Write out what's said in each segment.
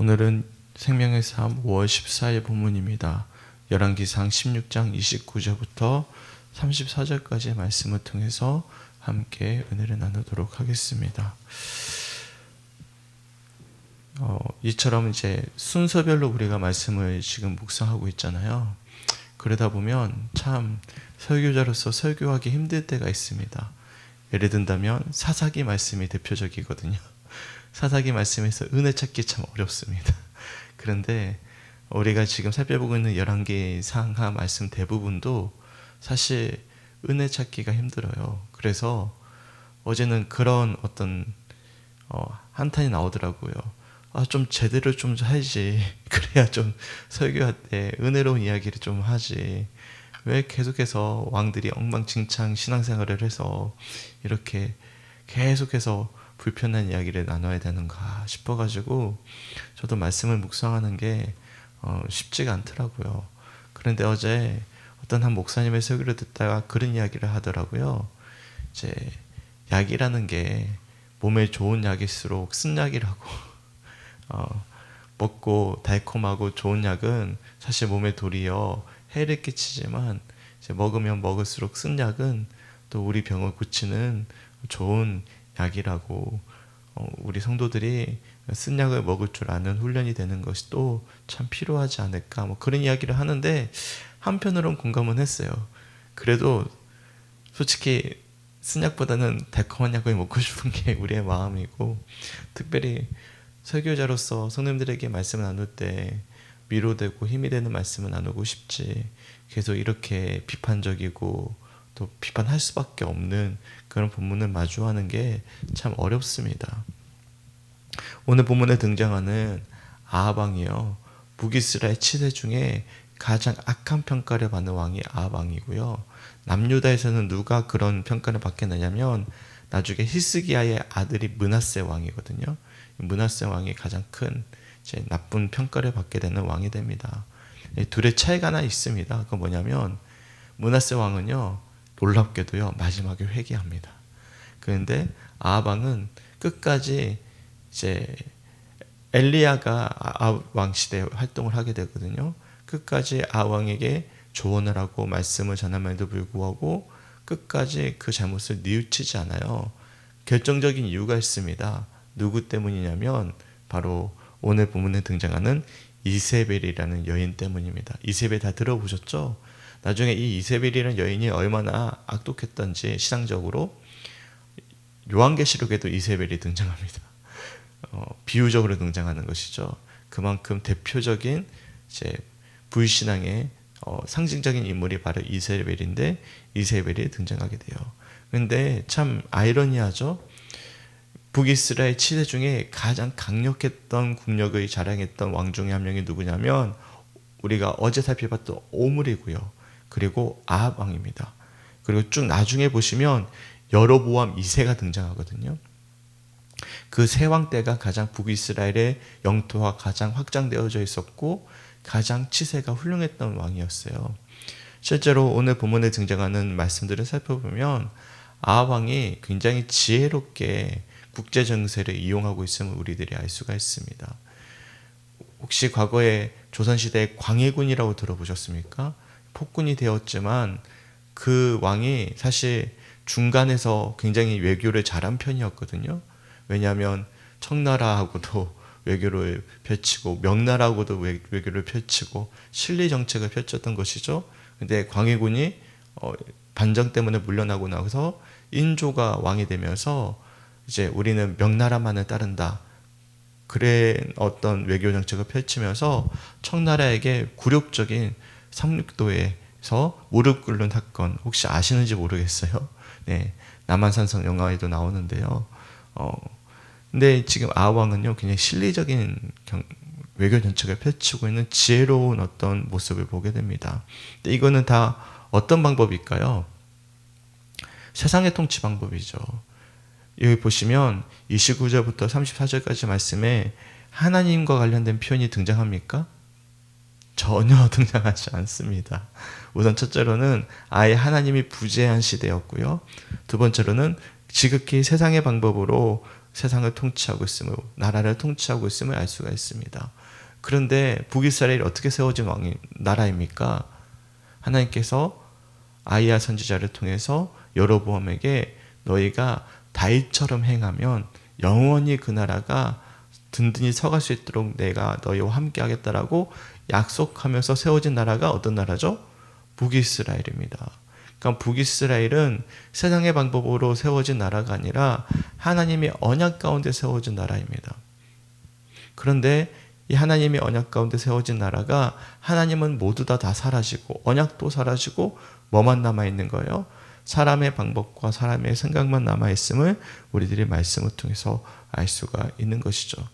오늘은 생명의 삶 5월 14일 본문입니다. 열왕기상 16장 29절부터 34절까지의 말씀을 통해서 함께 은혜를 나누도록 하겠습니다. 이처럼 이제 순서별로 우리가 말씀을 지금 묵상하고 있잖아요. 그러다 보면 참 설교자로서 설교하기 힘들 때가 있습니다. 예를 든다면 사사기 말씀이 대표적이거든요. 사사기 말씀에서 은혜 찾기 참 어렵습니다. 그런데 우리가 지금 살펴보고 있는 열왕기상하 말씀 대부분도 사실 은혜 찾기가 힘들어요. 그래서 어제는 그런 어떤 한탄이 나오더라고요. 좀 제대로 좀 하지. 그래야 좀 설교할 때 은혜로운 이야기를 좀 하지. 왜 계속해서 왕들이 엉망진창 신앙생활을 해서 이렇게 계속해서 불편한 이야기를 나눠야 되는가 싶어가지고 저도 말씀을 묵상하는 게 쉽지가 않더라고요. 그런데 어제 어떤 한 목사님의 설교를 듣다가 그런 이야기를 하더라고요. 이제 약이라는 게 몸에 좋은 약일수록 쓴 약이라고 먹고 달콤하고 좋은 약은 사실 몸에 도리어 해를 끼치지만 이제 먹으면 먹을수록 쓴 약은 또 우리 병을 고치는 좋은 약이라고 우리 성도들이 쓴 약을 먹을 줄 아는 훈련이 되는 것이 또 참 필요하지 않을까 그런 이야기를 하는데 한편으로는 공감은 했어요. 그래도 솔직히 쓴 약보다는 달콤한 약을 먹고 싶은 게 우리의 마음이고 특별히 설교자로서 성도님들에게 말씀을 나눌 때 위로되고 힘이 되는 말씀을 나누고 싶지 계속 이렇게 비판적이고 또 비판할 수밖에 없는 그런 본문을 마주하는 게 참 어렵습니다. 오늘 본문에 등장하는 아합 왕이요, 북이스라엘 치세 중에 가장 악한 평가를 받는 왕이 아합 왕이고요. 남유다에서는 누가 그런 평가를 받겠느냐면 나중에 히스기야의 아들이 므낫세 왕이거든요. 므낫세 왕이 가장 큰 이제 나쁜 평가를 받게 되는 왕이 됩니다. 둘의 차이가 하나 있습니다. 그건 뭐냐면 므낫세 왕은요, 놀랍게도요 마지막에 회개합니다. 그런데 아합 왕은 끝까지 이제 엘리야가 아합 왕 시대에 활동을 하게 되거든요. 끝까지 아합 왕에게 조언을 하고 말씀을 전함에도 불구하고 끝까지 그 잘못을 뉘우치지 않아요. 결정적인 이유가 있습니다. 누구 때문이냐면 바로 오늘 본문에 등장하는 이세벨이라는 여인 때문입니다. 이세벨 다 들어보셨죠? 나중에 이 이세벨이라는 여인이 얼마나 악독했던지 시상적으로 요한계시록에도 이세벨이 등장합니다. 비유적으로 등장하는 것이죠. 그만큼 대표적인 이제 불신앙의 상징적인 인물이 바로 이세벨인데 이세벨이 등장하게 돼요. 그런데 참 아이러니하죠. 북이스라엘 치세 중에 가장 강력했던 국력을 자랑했던 왕 중에 한 명이 누구냐면 우리가 어제 살펴봤던 오므리고요. 그리고 아합 왕입니다. 그리고 쭉 나중에 보시면 여로보암 2세가 등장하거든요. 그 세 왕 때가 가장 북이스라엘의 영토가 가장 확장되어져 있었고 가장 치세가 훌륭했던 왕이었어요. 실제로 오늘 본문에 등장하는 말씀들을 살펴보면 아합 왕이 굉장히 지혜롭게 국제 정세를 이용하고 있음을 우리들이 알 수가 있습니다. 혹시 과거에 조선시대의 광해군이라고 들어보셨습니까? 폭군이 되었지만 그 왕이 사실 중간에서 굉장히 외교를 잘한 편이었거든요. 왜냐하면 청나라하고도 외교를 펼치고 명나라하고도 외교를 펼치고 실리 정책을 펼쳤던 것이죠. 근데 광해군이 반정 때문에 물러나고 나서 인조가 왕이 되면서 이제 우리는 명나라만을 따른다. 그래 어떤 외교 정책을 펼치면서 청나라에게 굴욕적인 상륙도에서 무릎 꿇는 사건 혹시 아시는지 모르겠어요. 네, 남한산성 영화에도 나오는데요. 근데 지금 아합 왕은요 굉장히 실리적인 외교 정책을 펼치고 있는 지혜로운 어떤 모습을 보게 됩니다. 근데 이거는 다 어떤 방법일까요? 세상의 통치 방법이죠. 여기 보시면 29절부터 34절까지 말씀에 하나님과 관련된 표현이 등장합니까? 전혀 등장하지 않습니다. 우선 첫째로는 아예 하나님이 부재한 시대였고요. 두 번째로는 지극히 세상의 방법으로 세상을 통치하고 있음을, 나라를 통치하고 있음을 알 수가 있습니다. 그런데 북이스라엘이 어떻게 세워진 나라입니까? 하나님께서 아이야 선지자를 통해서 여로보암에게 너희가 다윗처럼 행하면 영원히 그 나라가 든든히 서갈 수 있도록 내가 너희와 함께 하겠다라고 약속하면서 세워진 나라가 어떤 나라죠? 북이스라엘입니다. 그러니까 북이스라엘은 세상의 방법으로 세워진 나라가 아니라 하나님의 언약 가운데 세워진 나라입니다. 그런데 이 하나님의 언약 가운데 세워진 나라가 하나님은 모두 다 사라지고 언약도 사라지고 뭐만 남아있는 거예요? 사람의 방법과 사람의 생각만 남아있음을 우리들이 말씀을 통해서 알 수가 있는 것이죠.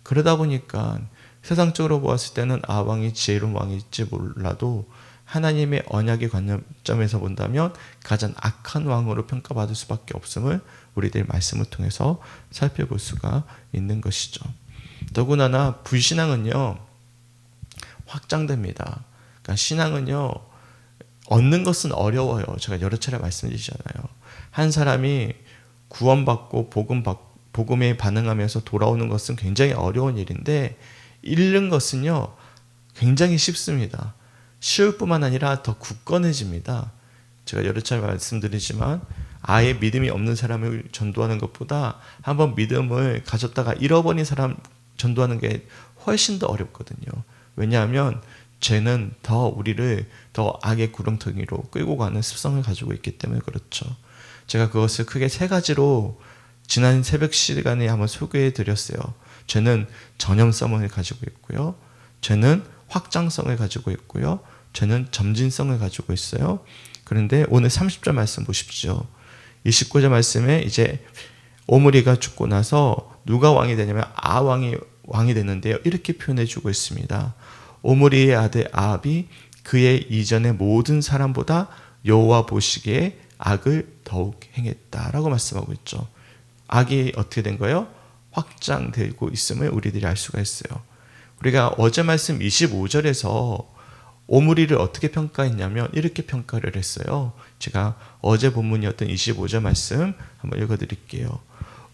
그러다 보니까 세상적으로 보았을 때는 왕이 지혜로운 왕일지 몰라도 하나님의 언약의 관점에서 본다면 가장 악한 왕으로 평가받을 수밖에 없음을 우리들 말씀을 통해서 살펴볼 수가 있는 것이죠. 더군다나 불신앙은요 확장됩니다. 그러니까 신앙은요 얻는 것은 어려워요. 제가 여러 차례 말씀드리잖아요. 한 사람이 구원받고 복음에 반응하면서 돌아오는 것은 굉장히 어려운 일인데 잃는 것은요 굉장히 쉽습니다. 쉬울 뿐만 아니라 더 굳건해집니다. 제가 여러 차례 말씀드리지만 아예 믿음이 없는 사람을 전도하는 것보다 한번 믿음을 가졌다가 잃어버린 사람 전도하는 게 훨씬 더 어렵거든요. 왜냐하면 죄는 더 우리를 더 악의 구렁텅이로 끌고 가는 습성을 가지고 있기 때문에 그렇죠. 제가 그것을 크게 세 가지로 지난 새벽 시간에 한번 소개해 드렸어요. 죄는 전염성을 가지고 있고요. 죄는 확장성을 가지고 있고요. 죄는 점진성을 가지고 있어요. 그런데 오늘 30절 말씀 보십시오. 29절 말씀에 이제 오므리가 죽고 나서 누가 왕이 되냐면 왕이 되는데요. 이렇게 표현해 주고 있습니다. 오므리의 아들 아합이 그의 이전의 모든 사람보다 여호와 보시기에 악을 더욱 행했다라고 말씀하고 있죠. 악이 어떻게 된 거예요? 확장되고 있음을 우리들이 알 수가 있어요. 우리가 어제 말씀 25절에서 오므리를 어떻게 평가했냐면 이렇게 평가를 했어요. 제가 어제 본문이었던 25절 말씀 한번 읽어드릴게요.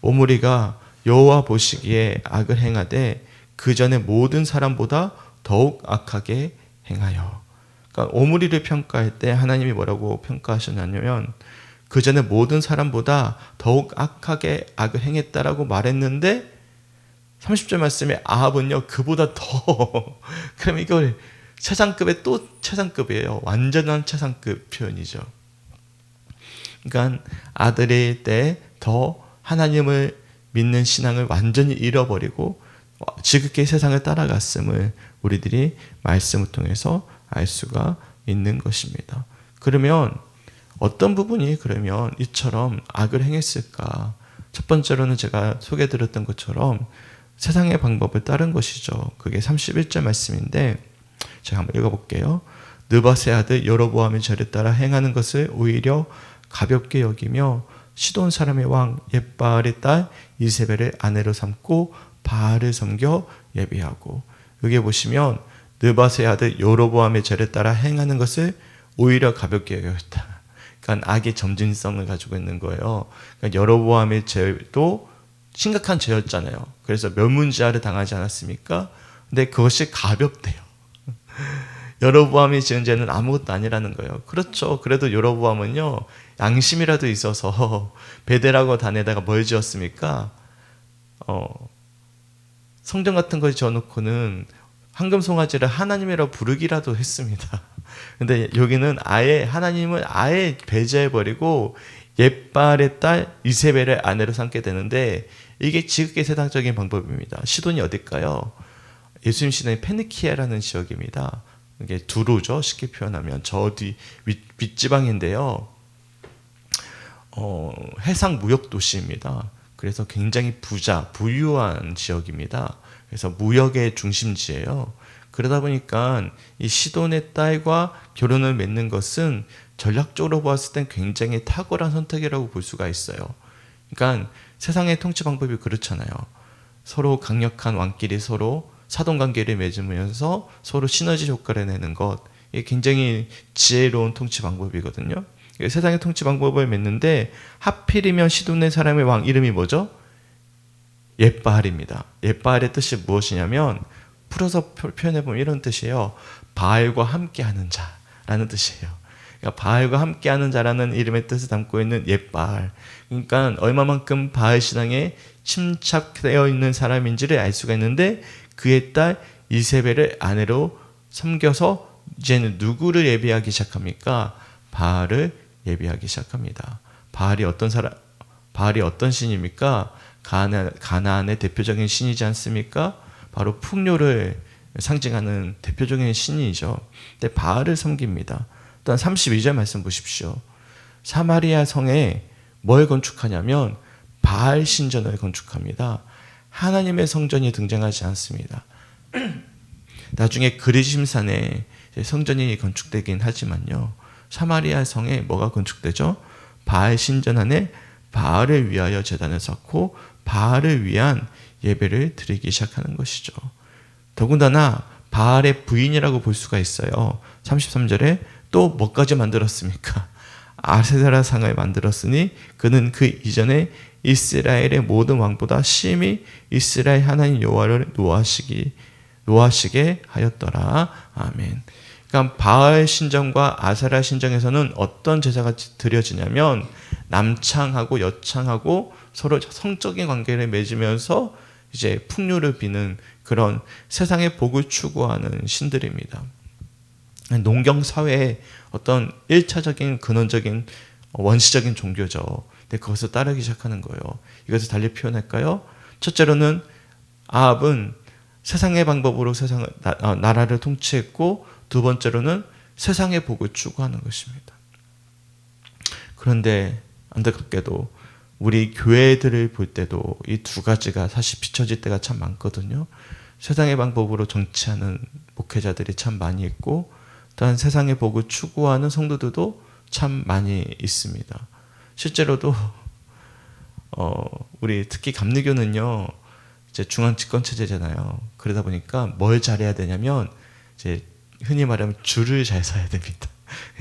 오므리가 여호와 보시기에 악을 행하되 그 전에 모든 사람보다 더욱 악하게 행하여. 그러니까 오므리를 평가할 때 하나님이 뭐라고 평가하셨냐면 그 전에 모든 사람보다 더욱 악하게 악을 행했다라고 말했는데 30절 말씀에 아합은요 그보다 더 그럼 이걸 최상급의 또 최상급이에요. 완전한 최상급 표현이죠. 그러니까 아들일 때 더 하나님을 믿는 신앙을 완전히 잃어버리고 지극히 세상을 따라갔음을 우리들이 말씀을 통해서 알 수가 있는 것입니다. 그러면 어떤 부분이 그러면 이처럼 악을 행했을까? 첫 번째로는 제가 소개해드렸던 것처럼 세상의 방법을 따른 것이죠. 그게 31절 말씀인데 제가 한번 읽어볼게요. 느밧의 아들 여로보암의 죄를 따라 행하는 것을 오히려 가볍게 여기며 시돈 사람의 왕 옙바알의 딸 이세벨을 아내로 삼고 바알을 섬겨 예비하고. 여기 보시면 느밧의 아들 여로보암의 죄를 따라 행하는 것을 오히려 가볍게 여겼다. 그러니까 악의 점진성을 가지고 있는 거예요. 그러니까 여로보암의 죄도 심각한 죄였잖아요. 그래서 멸문지하를 당하지 않았습니까? 근데 그것이 가볍대요. 여로보암이 지은 죄는 아무것도 아니라는 거예요. 그렇죠. 그래도 여로보암은요 양심이라도 있어서 베델하고 단에다가 뭘 지었습니까? 성전 같은 걸 지어놓고는 황금 송아지를 하나님이라고 부르기라도 했습니다. 근데 여기는 아예 하나님을 아예 배제해버리고 옙바알의 딸 이세벨을 아내로 삼게 되는데 이게 지극히 세상적인 방법입니다. 시돈이 어딜까요? 예수님 시대의 페니키아라는 지역입니다. 이게 두로죠. 쉽게 표현하면 저 뒤 윗지방인데요. 해상 무역 도시입니다. 그래서 굉장히 부유한 지역입니다. 그래서 무역의 중심지예요. 그러다 보니까 이 시돈의 딸과 결혼을 맺는 것은 전략적으로 보았을 땐 굉장히 탁월한 선택이라고 볼 수가 있어요. 그러니까 세상의 통치 방법이 그렇잖아요. 서로 강력한 왕끼리 서로 사돈관계를 맺으면서 서로 시너지 효과를 내는 것, 이게 굉장히 지혜로운 통치 방법이거든요. 세상의 통치 방법을 맺는데 하필이면 시돈의 사람의 왕 이름이 뭐죠? 옙바알입니다. 옙바알의 뜻이 무엇이냐면 풀어서 표현해보면 이런 뜻이에요. 바알과 함께하는 자라는 뜻이에요. 그러니까 바알과 함께하는 자라는 이름의 뜻을 담고 있는 옙바알. 그러니까 얼마만큼 바알 신앙에 침착되어 있는 사람인지를 알 수가 있는데 그의 딸 이세벨을 아내로 섬겨서 이제는 누구를 예배하기 시작합니까? 바알을 예배하기 시작합니다. 바알이 어떤 신입니까? 가나안의 대표적인 신이지 않습니까? 바로 풍요를 상징하는 대표적인 신이죠. 근데 바알을 섬깁니다. 또한 32절 말씀 보십시오. 사마리아 성에 뭘 건축하냐면 바알 신전을 건축합니다. 하나님의 성전이 등장하지 않습니다. 나중에 그리심산에 성전이 건축되긴 하지만요. 사마리아 성에 뭐가 건축되죠? 바알 신전 안에 바알을 위하여 제단을 쌓고 바알을 위한 예배를 드리기 시작하는 것이죠. 더군다나 바알의 부인이라고 볼 수가 있어요. 33절에 또 뭐까지 만들었습니까? 아세라 상을 만들었으니 그는 그 이전에 이스라엘의 모든 왕보다 심히 이스라엘 하나님 여호와를 노하시게 하였더라. 아멘. 그러니까 바알 신전과 아세라 신전에서는 어떤 제사가 드려지냐면 남창하고 여창하고 서로 성적인 관계를 맺으면서 이제 풍요를 비는 그런 세상의 복을 추구하는 신들입니다. 농경 사회의 어떤 1차적인 근원적인 원시적인 종교죠. 근데 그것을 따르기 시작하는 거예요. 이것을 달리 표현할까요? 첫째로는 아합은 세상의 방법으로 나라를 통치했고 두 번째로는 세상의 복을 추구하는 것입니다. 그런데 안타깝게도 우리 교회들을 볼 때도 이 두 가지가 사실 비춰질 때가 참 많거든요. 세상의 방법으로 정치하는 목회자들이 참 많이 있고 또한 세상의 복을 추구하는 성도들도 참 많이 있습니다. 실제로도 우리 특히 감리교는요 이제 중앙 집권 체제잖아요. 그러다 보니까 뭘 잘해야 되냐면 이제 흔히 말하면 줄을 잘 서야 됩니다.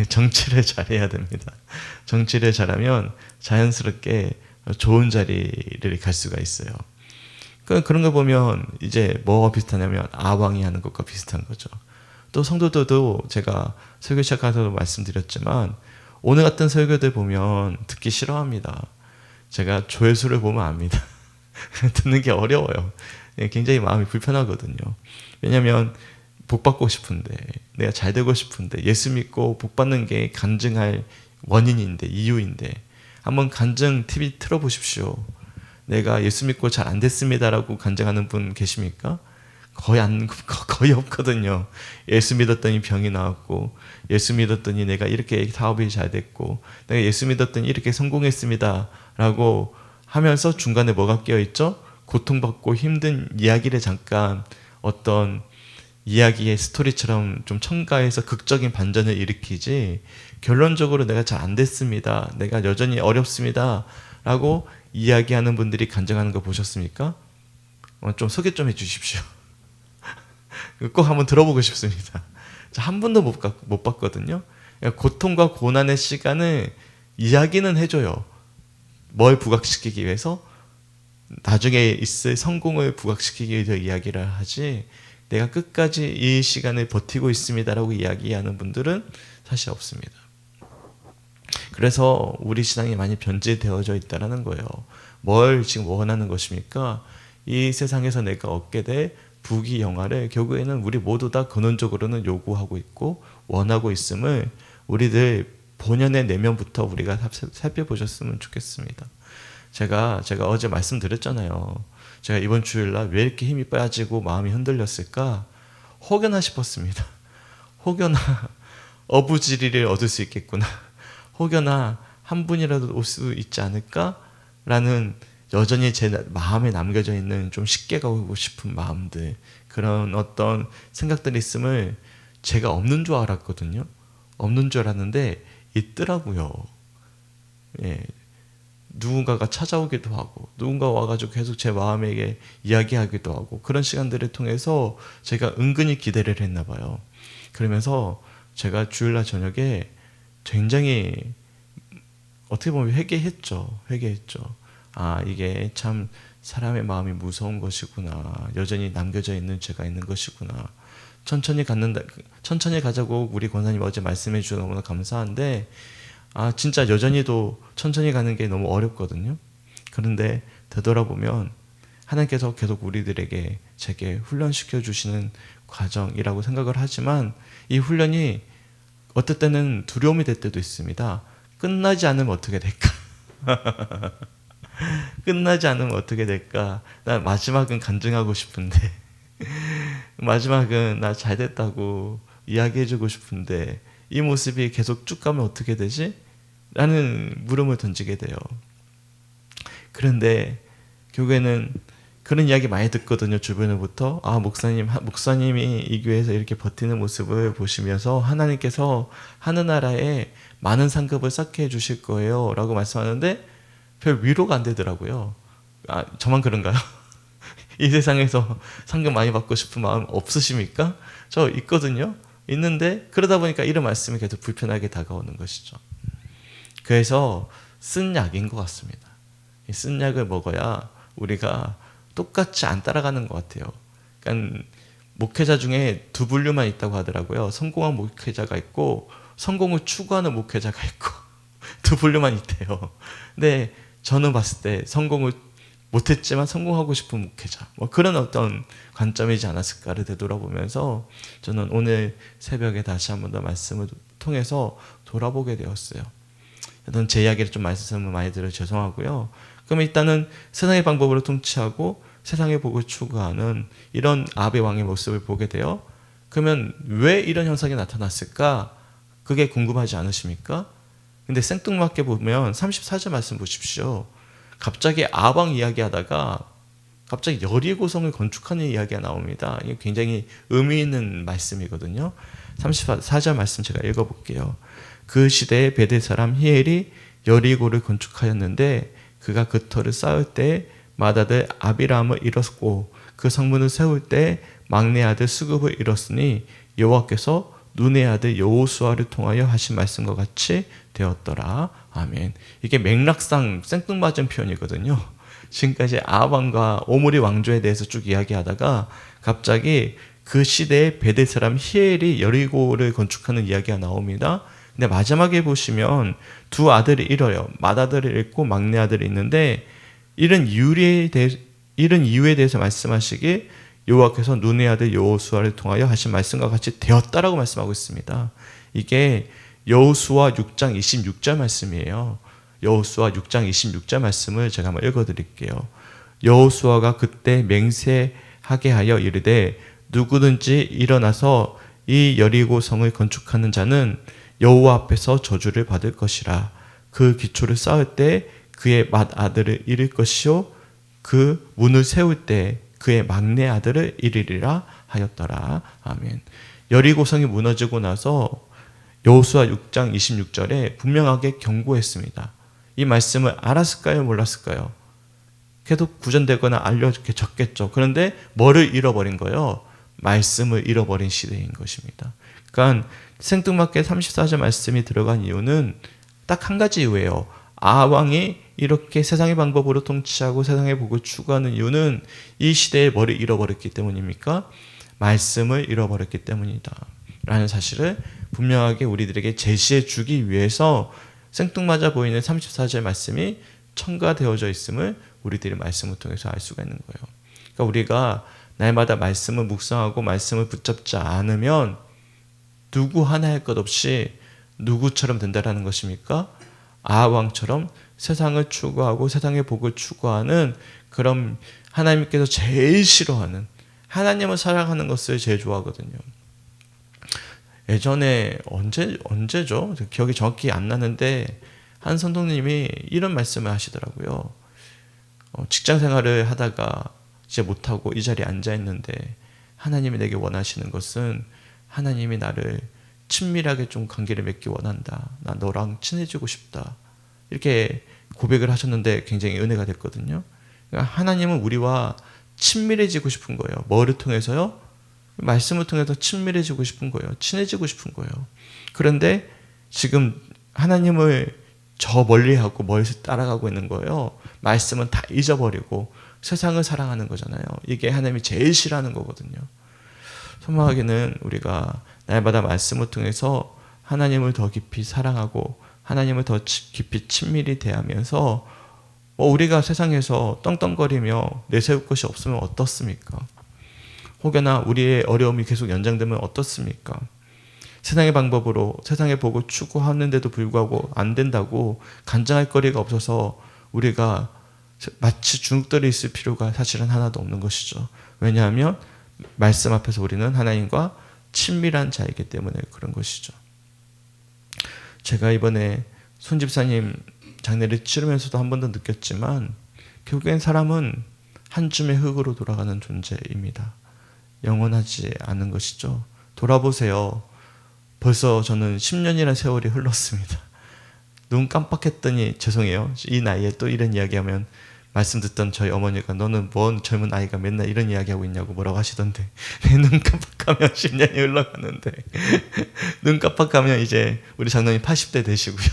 정치를 잘해야 됩니다. 정치를 잘하면 자연스럽게 좋은 자리를 갈 수가 있어요. 그런 거 보면 이제 뭐가 비슷하냐면 아왕이 하는 것과 비슷한 거죠. 또 성도들도 제가 설교 시작해서 말씀드렸지만 오늘 같은 설교들 보면 듣기 싫어합니다. 제가 조회수를 보면 압니다. 듣는 게 어려워요. 굉장히 마음이 불편하거든요. 왜냐하면 복 받고 싶은데 내가 잘 되고 싶은데 예수 믿고 복 받는 게 간증할 원인인데 이유인데 한번 간증 TV 틀어보십시오. 내가 예수 믿고 잘 안 됐습니다라고 간증하는 분 계십니까? 거의 없거든요. 예수 믿었더니 병이 나왔고 예수 믿었더니 내가 이렇게 사업이 잘 됐고 내가 예수 믿었더니 이렇게 성공했습니다라고 하면서 중간에 뭐가 끼어있죠? 고통받고 힘든 이야기를 잠깐 어떤 이야기의 스토리처럼 좀 첨가해서 극적인 반전을 일으키지 결론적으로 내가 잘 안 됐습니다. 내가 여전히 어렵습니다. 라고 이야기하는 분들이 간증하는 거 보셨습니까? 좀 소개 좀 해주십시오. 꼭 한번 들어보고 싶습니다. 한 번도 못 봤거든요. 고통과 고난의 시간을 이야기는 해줘요. 뭘 부각시키기 위해서? 나중에 있을 성공을 부각시키기 위해서 이야기를 하지 내가 끝까지 이 시간을 버티고 있습니다라고 이야기하는 분들은 사실 없습니다. 그래서 우리 신앙이 많이 변질되어져 있다는 거예요. 뭘 지금 원하는 것입니까? 이 세상에서 내가 얻게 될 부귀 영화를 결국에는 우리 모두 다 근원적으로는 요구하고 있고 원하고 있음을 우리들 본연의 내면부터 우리가 살펴보셨으면 좋겠습니다. 제가 어제 말씀드렸잖아요. 제가 이번 주일날 왜 이렇게 힘이 빠지고 마음이 흔들렸을까? 혹여나 싶었습니다. 혹여나 어부지리를 얻을 수 있겠구나. 혹여나 한 분이라도 올 수 있지 않을까라는 여전히 제 마음에 남겨져 있는 좀 쉽게 가고 싶은 마음들 그런 어떤 생각들이 있음을 제가 없는 줄 알았거든요. 없는 줄 알았는데 있더라고요. 예. 누군가가 찾아오기도 하고 누군가 와가지고 계속 제 마음에게 이야기하기도 하고 그런 시간들을 통해서 제가 은근히 기대를 했나 봐요. 그러면서 제가 주일날 저녁에 굉장히 어떻게 보면 회개했죠. 아, 이게 참 사람의 마음이 무서운 것이구나. 여전히 남겨져 있는 죄가 있는 것이구나. 천천히 가자고 우리 권사님 어제 말씀해 주셔서 너무나 감사한데, 아, 진짜 여전히도 천천히 가는 게 너무 어렵거든요. 그런데 되돌아보면 하나님께서 계속 제게 훈련시켜 주시는 과정이라고 생각을 하지만, 이 훈련이 어떨 때는 두려움이 될 때도 있습니다. 끝나지 않으면 어떻게 될까? 끝나지 않으면 어떻게 될까? 나 마지막은 간증하고 싶은데, 마지막은 나 잘됐다고 이야기해주고 싶은데, 이 모습이 계속 쭉 가면 어떻게 되지? 라는 물음을 던지게 돼요. 그런데 교회는 그런 이야기 많이 듣거든요. 주변으로부터. 아, 목사님이 이 교회에서 이렇게 버티는 모습을 보시면서 하나님께서 하늘나라에 많은 상급을 쌓게 해주실 거예요 라고 말씀하는데 별 위로가 안 되더라고요. 아, 저만 그런가요? 이 세상에서 상급 많이 받고 싶은 마음 없으십니까? 저 있거든요. 있는데 그러다 보니까 이런 말씀이 계속 불편하게 다가오는 것이죠. 그래서 쓴 약인 것 같습니다. 이 쓴 약을 먹어야 우리가 똑같이 안 따라가는 것 같아요. 그러니까 목회자 중에 두 분류만 있다고 하더라고요. 성공한 목회자가 있고 성공을 추구하는 목회자가 있고 두 분류만 있대요. 근데 저는 봤을 때 성공을 못했지만 성공하고 싶은 목회자, 뭐 그런 어떤 관점이지 않았을까를 되돌아보면서 저는 오늘 새벽에 다시 한 번 더 말씀을 통해서 돌아보게 되었어요. 저는 제 이야기를 좀 말씀을 많이 들어 죄송하고요. 그럼 일단은 세상의 방법으로 통치하고 세상의 복을 추구하는 이런 아합의 왕의 모습을 보게 돼요. 그러면 왜 이런 현상이 나타났을까? 그게 궁금하지 않으십니까? 근데 생뚱맞게 보면 34절 말씀 보십시오. 갑자기 아합 왕 이야기하다가 갑자기 여리고성을 건축하는 이야기가 나옵니다. 이게 굉장히 의미 있는 말씀이거든요. 34절 말씀 제가 읽어볼게요. 그 시대에 베델 사람 히엘이 여리고를 건축하였는데 그가 그 터를 쌓을 때 맏아들 아비람을 잃었고 그 성문을 세울 때 막내 아들 수급을 잃었으니 여호와께서 눈의 아들 여호수아를 통하여 하신 말씀과 같이 되었더라. 아멘. 이게 맥락상 생뚱맞은 표현이거든요. 지금까지 아합 왕과 오므리 왕조에 대해서 쭉 이야기하다가 갑자기 그 시대에 베델 사람 히엘이 여리고를 건축하는 이야기가 나옵니다. 근데 마지막에 보시면 두 아들이 잃어요. 맏아들을 잃고 막내 아들이 있는데 이런 이유에 대해서 말씀하시기에 여호와께서 눈의 아들 여호수아를 통하여 하신 말씀과 같이 되었다라고 말씀하고 있습니다. 이게 여호수아 6장 26절 말씀이에요. 여호수아 6장 26절 말씀을 제가 한번 읽어드릴게요. 여호수아가 그때 맹세하게 하여 이르되 누구든지 일어나서 이 여리고 성을 건축하는 자는 여호와 앞에서 저주를 받을 것이라. 그 기초를 쌓을 때 그의 맏아들을 잃을 것이요 그 문을 세울 때 그의 막내 아들을 잃으리라 하였더라. 아멘. 여리고성이 무너지고 나서 여호수아 6장 26절에 분명하게 경고했습니다. 이 말씀을 알았을까요? 몰랐을까요? 계속 구전되거나 알려졌겠죠. 그런데 뭐를 잃어버린 거예요? 말씀을 잃어버린 시대인 것입니다. 그러니까 생뚱맞게 34절 말씀이 들어간 이유는 딱 한 가지 이유예요. 아합 왕이 이렇게 세상의 방법으로 통치하고 세상의 복을 추구하는 이유는 이 시대에 뭐를 잃어버렸기 때문입니까? 말씀을 잃어버렸기 때문이다 라는 사실을 분명하게 우리들에게 제시해 주기 위해서 생뚱맞아 보이는 34절 말씀이 첨가되어져 있음을 우리들이 말씀을 통해서 알 수가 있는 거예요. 그러니까 우리가 날마다 말씀을 묵상하고 말씀을 붙잡지 않으면 누구 하나 할 것 없이 누구처럼 된다라는 것입니까? 아합 왕처럼 세상을 추구하고 세상의 복을 추구하는 그런 하나님께서 제일 싫어하는 하나님을 사랑하는 것을 제일 좋아하거든요. 예전에 언제죠? 기억이 정확히 안 나는데 한 선동님이 이런 말씀을 하시더라고요. 직장 생활을 하다가 이제 못하고 이 자리에 앉아 있는데 하나님이 내게 원하시는 것은 하나님이 나를 친밀하게 좀 관계를 맺기 원한다. 나 너랑 친해지고 싶다. 이렇게 고백을 하셨는데 굉장히 은혜가 됐거든요. 그러니까 하나님은 우리와 친밀해지고 싶은 거예요. 뭐를 통해서요? 말씀을 통해서 친밀해지고 싶은 거예요. 친해지고 싶은 거예요. 그런데 지금 하나님을 저 멀리하고 멀리 따라가고 있는 거예요. 말씀은 다 잊어버리고 세상을 사랑하는 거잖아요. 이게 하나님이 제일 싫어하는 거거든요. 소망하기는 우리가 날마다 말씀을 통해서 하나님을 더 깊이 사랑하고 하나님을 더 깊이 친밀히 대하면서 우리가 세상에서 떵떵거리며 내세울 것이 없으면 어떻습니까? 혹여나 우리의 어려움이 계속 연장되면 어떻습니까? 세상의 방법으로 세상의 복을 추구하는데도 불구하고 안 된다고 간증할 거리가 없어서 우리가 마치 주눅들어 있을 필요가 사실은 하나도 없는 것이죠. 왜냐하면 말씀 앞에서 우리는 하나님과 친밀한 자이기 때문에 그런 것이죠. 제가 이번에 손 집사님 장례를 치르면서도 한 번 더 느꼈지만 결국엔 사람은 한 줌의 흙으로 돌아가는 존재입니다. 영원하지 않은 것이죠. 돌아보세요. 벌써 저는 10년이라는 세월이 흘렀습니다. 눈 깜빡했더니 죄송해요. 이 나이에 또 이런 이야기하면 말씀 듣던 저희 어머니가 너는 뭔 젊은 아이가 맨날 이런 이야기하고 있냐고 뭐라고 하시던데 눈 깜빡하면 10년이 흘러가는데 눈 깜빡하면 이제 우리 장로님 80대 되시고요.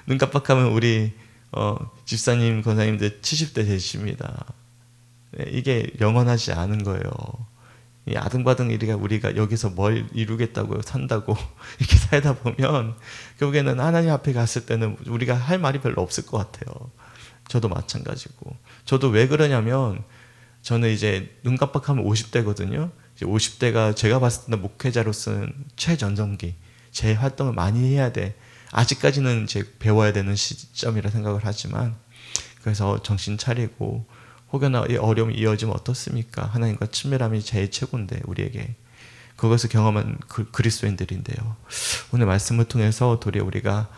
눈 깜빡하면 우리 집사님, 권사님들 70대 되십니다. 이게 영원하지 않은 거예요. 이 아등바등 우리가 여기서 뭘 이루겠다고 산다고 이렇게 살다 보면 결국에는 하나님 앞에 갔을 때는 우리가 할 말이 별로 없을 것 같아요. 저도 마찬가지고. 저도 왜 그러냐면 저는 이제 눈 깜빡하면 50대거든요. 이제 50대가 제가 봤을 때는 목회자로서는 최전성기, 제 활동을 많이 해야 돼. 아직까지는 이제 배워야 되는 시점이라 생각을 하지만 그래서 정신 차리고 혹여나 이 어려움이 이어지면 어떻습니까? 하나님과 친밀함이 제일 최고인데 우리에게 그것을 경험한 그리스도인들인데요. 오늘 말씀을 통해서 도리어 우리가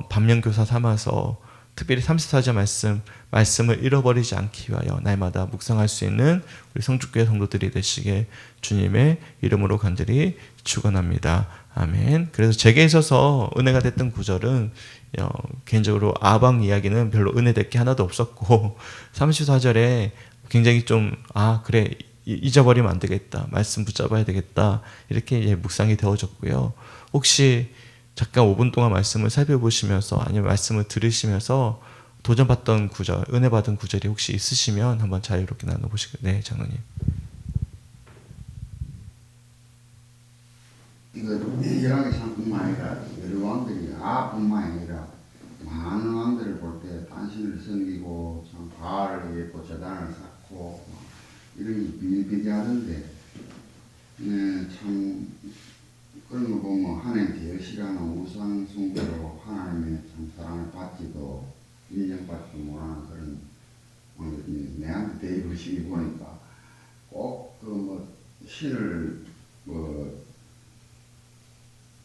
반면교사 삼아서 특별히 34절 말씀을 잃어버리지 않기 위하여 날마다 묵상할 수 있는 우리 성주교회 성도들이 되시게 주님의 이름으로 간절히 축원합니다. 아멘. 그래서 제게 있어서 은혜가 됐던 구절은 개인적으로 아방 이야기는 별로 은혜될 게 하나도 없었고 34절에 굉장히 좀 그래 잊어버리면 안 되겠다. 말씀 붙잡아야 되겠다. 이렇게 이제 묵상이 되어졌고요. 혹시 잠깐 5분 동안 말씀을 살펴보시면서 아니면 말씀을 들으시면서 도전받던 구절, 은혜 받은 구절이 혹시 있으시면 한번 자유롭게 나눠보시겠어요? 네, 장로님. 이거 이러한 상뿐만 아니라 여러 왕들이 뿐만 아니라 많은 왕들을 볼 때 단신을 섬기고 참 과를 예고 재단을 쌓고 이런 게 비일비재하던데 참 그런 거 보면 하나님 제일 싫어하는 우상 숭배로 하나님의 참 사랑을 받지도 인정받지도 못하는 그런 내한테 대입을 시기 보니까 꼭 신을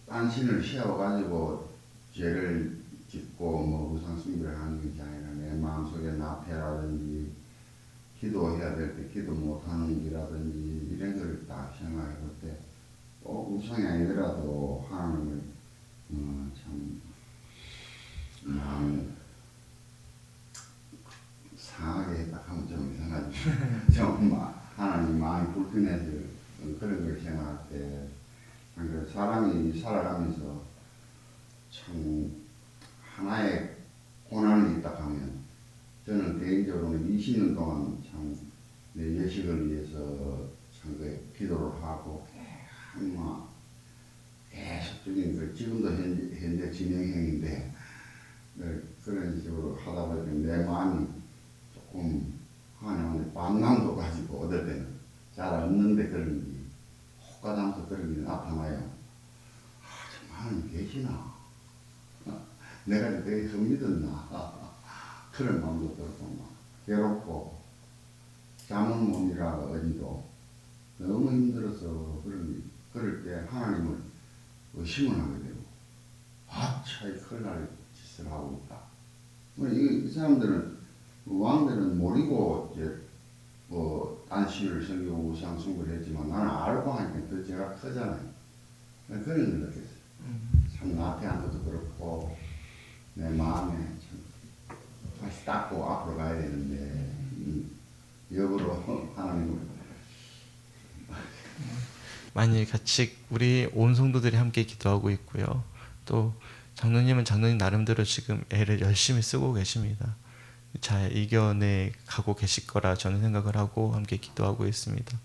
딴 신을 세워가지고 죄를 짓고 우상 숭배를 하는 것이 아니라 내 마음속에 나태라든지 기도해야 될 때 기도 못하는 일이라든지 이런 걸 딱 생각해 볼 때 꼭 우상이 아니더라도 하나님을 참 마음을 상하게 했다 하면 좀 이상하지. 좀 하나님 마음이 불편해질 그런 걸 생각할 때 사람이 살아가면서 참 하나의 고난이 있다 하면 저는 개인적으로는 20년 동안 참 내 예식을 위해서 참 기도를 하고 계속적인 지금도 현재 진행형인데 그런 식으로 하다 보니까 내 마음이 조금 하나님한테 반감도 가지고 어떨 때는 잘 없는데 그런 게 혹가당해서 그런 게 나타나요. 참 하나님 계시나? 내가 되게 흠믿었나? 그런 마음도 들고 막 괴롭고 잠은 못 일어나 어디도 너무 힘들어서 그럴 때 하나님을 의심을 하게 되고 차이 큰일 날 짓을 하고 있다. 이 사람들은 왕들은 모르고 이제 안신을 섬기고 우상 숭배를 했지만 나는 알고 하니까 그 죄가 크잖아요. 그런 걸 느꼈어요. 참 나한테 한 것도 그렇고 내 마음에 참 다시 닦고 앞으로 가야 되는데 역으로 하나님을 만일 같이 우리 온 성도들이 함께 기도하고 있고요. 또 장로님은 장로님 나름대로 지금 애를 열심히 쓰고 계십니다. 잘 이겨내 가고 계실 거라 저는 생각을 하고 함께 기도하고 있습니다.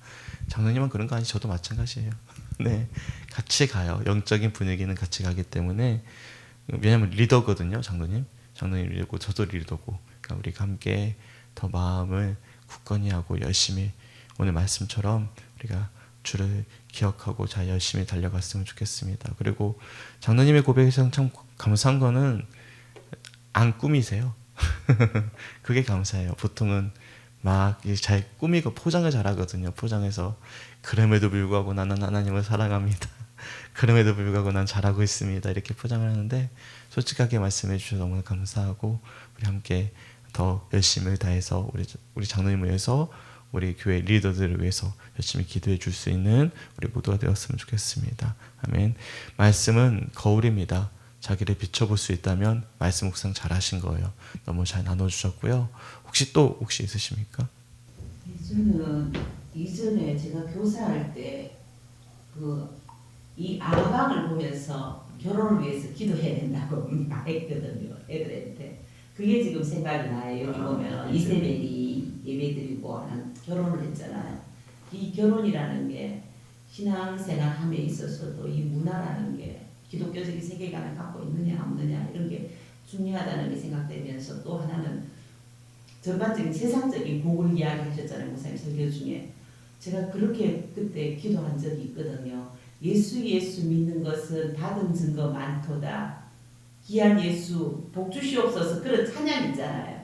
장로님은 그런 거 아니지 저도 마찬가지예요. 네, 같이 가요. 영적인 분위기는 같이 가기 때문에 왜냐하면 리더거든요, 장로님. 장로님 리더고 저도 리더고 그러니까 우리가 함께 더 마음을 굳건히 하고 열심히 오늘 말씀처럼 우리가 주를 기억하고 잘 열심히 달려갔으면 좋겠습니다. 그리고 장로님의 고백에서 참 감사한 거는 안 꾸미세요. 그게 감사해요. 보통은 막 잘 꾸미고 포장을 잘하거든요. 포장해서 그럼에도 불구하고 나는 하나님을 사랑합니다. 그럼에도 불구하고 난 잘하고 있습니다. 이렇게 포장을 하는데 솔직하게 말씀해 주셔서 너무 감사하고 우리 함께 더 열심을 다해서 우리 장로님을 위해서 우리 교회 리더들을 위해서 열심히 기도해 줄 수 있는 우리 모두가 되었으면 좋겠습니다. 아멘. 말씀은 거울입니다. 자기를 비춰볼 수 있다면 말씀 묵상 잘하신 거예요. 너무 잘 나눠주셨고요. 혹시 있으십니까? 저는 이전에 제가 교사할 때 이 아방을 보면서 결혼을 위해서 기도해야 된다고 말했거든요. 애들한테. 그게 지금 생각이 나요. 여기 보면 이세벨이 예배드리고 결혼을 했잖아요. 이 결혼이라는 게 신앙생활함에 있어서도 이 문화라는 게 기독교적인 세계관을 갖고 있느냐 없느냐 이런 게 중요하다는 게 생각되면서 또 하나는 전반적인 세상적인 복을 이야기하셨잖아요. 목사님 설교 중에. 제가 그렇게 그때 기도한 적이 있거든요. 예수 믿는 것은 받은 증거 많도다. 귀한 예수 복 주시옵소서 그런 찬양 있잖아요.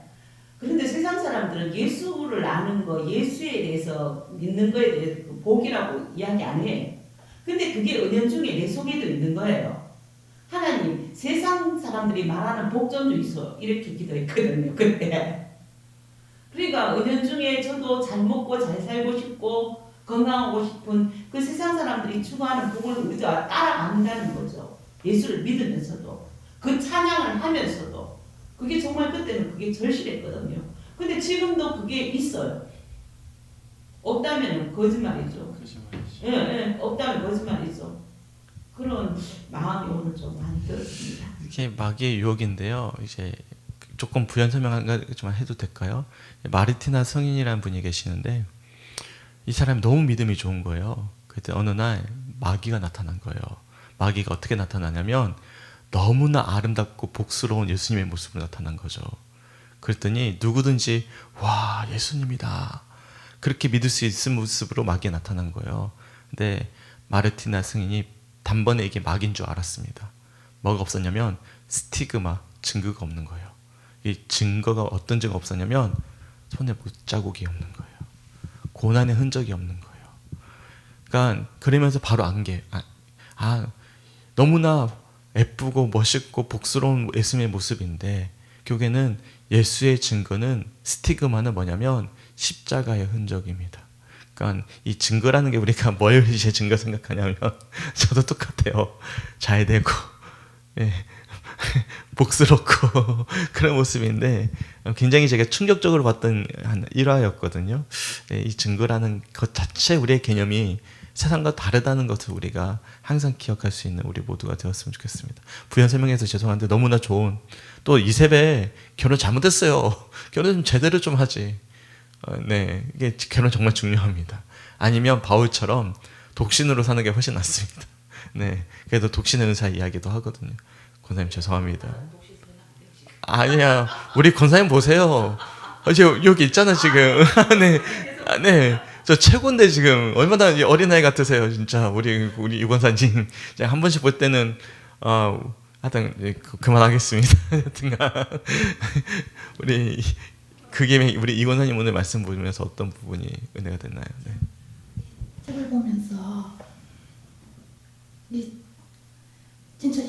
그런데 세상 사람들은 예수를 아는 거 예수에 대해서 믿는 거에 대해서 복이라고 이야기 안 해. 근데 그게 은연중에 내 속에도 있는 거예요. 하나님 세상 사람들이 말하는 복 좀 주이소 이렇게 기도했거든요. 그때. 그러니까 은연중에 저도 잘 먹고 잘 살고 싶고 건강하고 싶은 그 세상 사람들이 추구하는 복을 우리가 따라간다는 거죠. 예수를 믿으면서도 그 찬양을 하면서도 그게 정말 그때는 그게 절실했거든요. 근데 지금도 그게 있어요. 없다면 거짓말이죠. 예, 예, 없다면 거짓말이죠. 그런 마음이 오늘 좀 많이 들었습니다. 이게 마귀의 유혹인데요. 이제 조금 부연 설명 한 가지만 해도 될까요? 마르티나 성인이라는 분이 계시는데 이 사람이 너무 믿음이 좋은 거예요. 그때 어느 날 마귀가 나타난 거예요. 마귀가 어떻게 나타나냐면 너무나 아름답고 복스러운 예수님의 모습으로 나타난 거죠. 그랬더니 누구든지 와 예수님이다 그렇게 믿을 수 있는 모습으로 마귀가 나타난 거예요. 근데 마르티나 승인이 단번에 이게 마귀인 줄 알았습니다. 뭐가 없었냐면 스티그마, 증거가 없는 거예요. 이 증거가 어떤 증거가 없었냐면 손에 못자국이 없는 거예요. 고난의 흔적이 없는 거예요. 그러니까 그러면서 바로 안게 너무나 예쁘고 멋있고 복스러운 예수님의 모습인데 결국에는 예수의 증거는 스티그마는 뭐냐면 십자가의 흔적입니다. 그러니까 이 증거라는 게 우리가 뭘 이제 증거 생각하냐면 저도 똑같아요. 잘 되고 예. 복스럽고 그런 모습인데 굉장히 제가 충격적으로 봤던 한 일화였거든요. 이 증거라는 것 자체 우리의 개념이 세상과 다르다는 것을 우리가 항상 기억할 수 있는 우리 모두가 되었으면 좋겠습니다. 부연 설명해서 죄송한데 너무나 좋은 또 이세벨 결혼 잘못했어요. 결혼 좀 제대로 좀 하지. 네, 이게 결혼 정말 중요합니다. 아니면 바울처럼 독신으로 사는 게 훨씬 낫습니다. 네, 그래도 독신의 은사 이야기도 하거든요. 권사님 죄송합니다. 아니야, 우리 권사님 보세요. 여기 있잖아 지금. 네, 네, 저 최고인데 지금 얼마나 어린아이 같으세요, 진짜. 우리 유 권사님 한 번씩 볼 때는 하여튼 그만하겠습니다. 하여튼간 우리 그 김에 우리 이 권사님 오늘 말씀 보면서 어떤 부분이 은혜가 됐나요? 네. 책을 보면서 진짜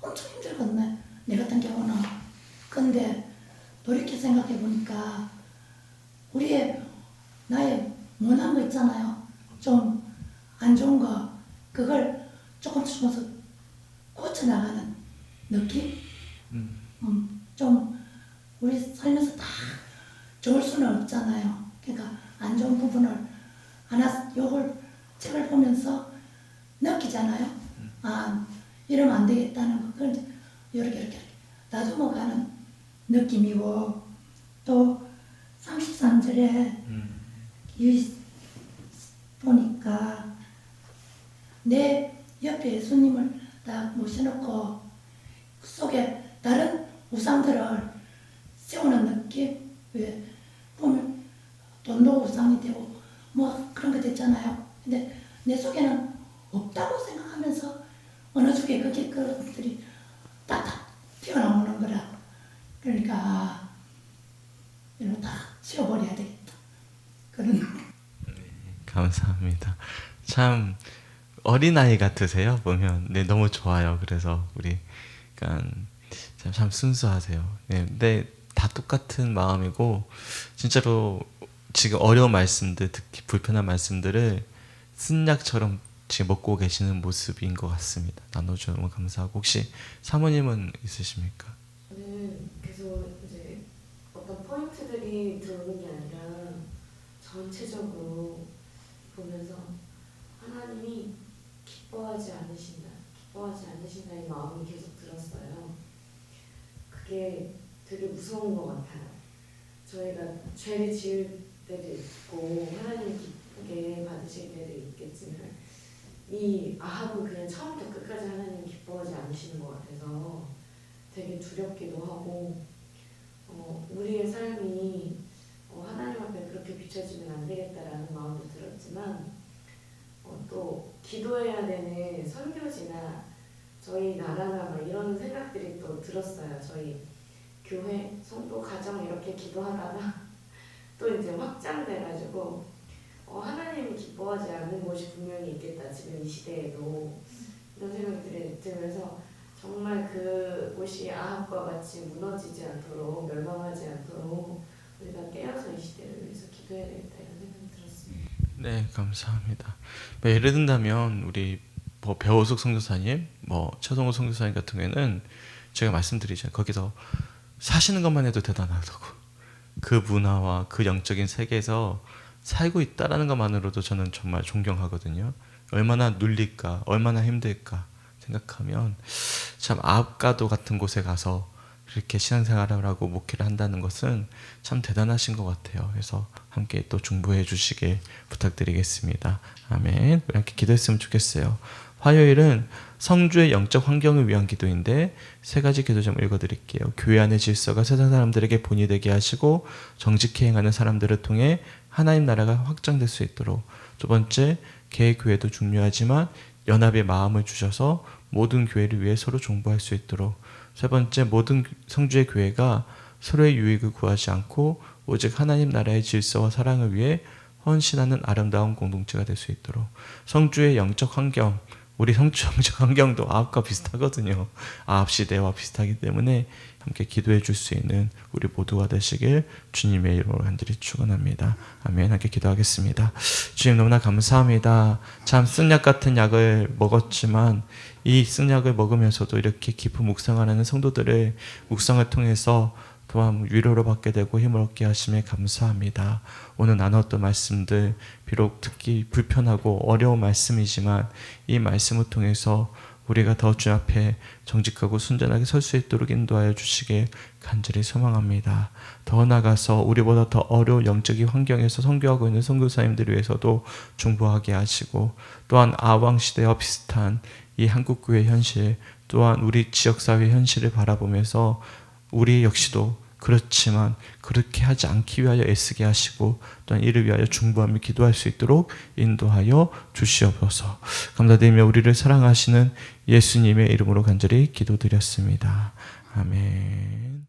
엄청 힘들거든요. 내 같은 경우는. 근데 돌이켜 생각해 보니까 나의 못난 거 있잖아요. 좀 안 좋은 거 그걸 조금씩 고쳐나가는 느낌? 좀 우리 살면서 다 좋을 수는 없잖아요. 그러니까 안 좋은 부분을 요걸 책을 보면서 느끼잖아요. 이러면 안 되겠다는 거. 그걸 이렇게 다듬어 가는 느낌이고, 또 33절에 보니까 내 옆에 예수님을 딱 모셔놓고 그 속에 다른 우상들을 세우는 느낌? 왜 보면 돈도 우상이 되고 뭐 그런 거 됐잖아요. 근데 내 속에는 없다고 생각하면서 어느 쪽에 그게 그것들이 딱딱 튀어나오는 거라. 그러니까 이거 다 치워버려야 되겠다. 그런 감사합니다. 참 어린아이 같으세요 보면. 네, 너무 좋아요. 그래서 우리 그러니까 참 순수하세요. 네, 근데 다 똑같은 마음이고 진짜로 지금 어려운 말씀들, 특히 불편한 말씀들을 쓴약처럼 지금 먹고 계시는 모습인 것 같습니다. 나눠주셔서 너무 감사하고, 혹시 사모님은 있으십니까? 저는 계속 이제 어떤 포인트들이 들어오는 게 아니라 전체적으로 보면서 하나님이 기뻐하지 않으신다 이 마음이 계속 들었어요. 그게 되게 무서운 것 같아요. 저희가 죄를 지을 때도 있고 하나님 기쁘게 받으실 때도 있겠지만 이 아합은 그냥 처음부터 끝까지 하나님 기뻐하지 않으시는 것 같아서 되게 두렵기도 하고 우리의 삶이 하나님 앞에 그렇게 비춰지면 안 되겠다라는 마음도 들었지만 또 기도해야 되는 선교지나 저희 나라나 막 이런 생각들이 또 들었어요. 저희 교회, 성도, 가정 이렇게 기도하다가 또 이제 확장돼가지고 하나님이 기뻐하지 않는 곳이 분명히 있겠다. 지금 이 시대에도 이런 생각들이 들면서 정말 그곳이 아합과 같이 무너지지 않도록 멸망하지 않도록 우리가 깨어서 이 시대를 위해서 기도해야 되겠다 이런 생각이 들었습니다. 네, 감사합니다. 뭐 예를 든다면 우리 뭐 배호숙 선교사님, 뭐 최성호 선교사님 같은 경우에는 제가 말씀드리잖아요. 거기서 사시는 것만 해도 대단하다고. 그 문화와 그 영적인 세계에서 살고 있다라는 것만으로도 저는 정말 존경하거든요. 얼마나 눌릴까, 얼마나 힘들까 생각하면 참 아합가도 같은 곳에 가서 이렇게 신앙생활을 하고 목회를 한다는 것은 참 대단하신 것 같아요. 그래서 함께 또 중보해 주시길 부탁드리겠습니다. 아멘. 우리 함께 기도했으면 좋겠어요. 화요일은 성주의 영적 환경을 위한 기도인데 세 가지 기도 좀 읽어드릴게요. 교회 안의 질서가 세상 사람들에게 본이 되게 하시고 정직히 행하는 사람들을 통해 하나님 나라가 확장될 수 있도록. 두 번째, 개의 교회도 중요하지만 연합의 마음을 주셔서 모든 교회를 위해 서로 중보할 수 있도록. 세 번째, 모든 성주의 교회가 서로의 유익을 구하지 않고 오직 하나님 나라의 질서와 사랑을 위해 헌신하는 아름다운 공동체가 될 수 있도록. 성주의 영적 환경, 우리 성주 영적 환경도 아합과 비슷하거든요. 아합 시대와 비슷하기 때문에 함께 기도해 줄 수 있는 우리 모두가 되시길 주님의 이름으로 간절히 축원합니다. 아멘. 함께 기도하겠습니다. 주님 너무나 감사합니다. 참 쓴약 같은 약을 먹었지만 이 쓴약을 먹으면서도 이렇게 깊은 묵상을 하는 성도들의 묵상을 통해서 또한 위로를 받게 되고 힘을 얻게 하심에 감사합니다. 오늘 나눴던 말씀들 비록 듣기 불편하고 어려운 말씀이지만 이 말씀을 통해서 우리가 더 주 앞에 정직하고 순전하게 설 수 있도록 인도하여 주시길 간절히 소망합니다. 더 나아가서 우리보다 더 어려운 영적인 환경에서 선교하고 있는 선교사님들을 위해서도 중보하게 하시고, 또한 아왕 시대와 비슷한 이 한국교회 현실, 또한 우리 지역사회 현실을 바라보면서 우리 역시도 그렇지만 그렇게 하지 않기 위하여 애쓰게 하시고, 또한 이를 위하여 중보하며 기도할 수 있도록 인도하여 주시옵소서. 감사드리며 우리를 사랑하시는 예수님의 이름으로 간절히 기도드렸습니다. 아멘.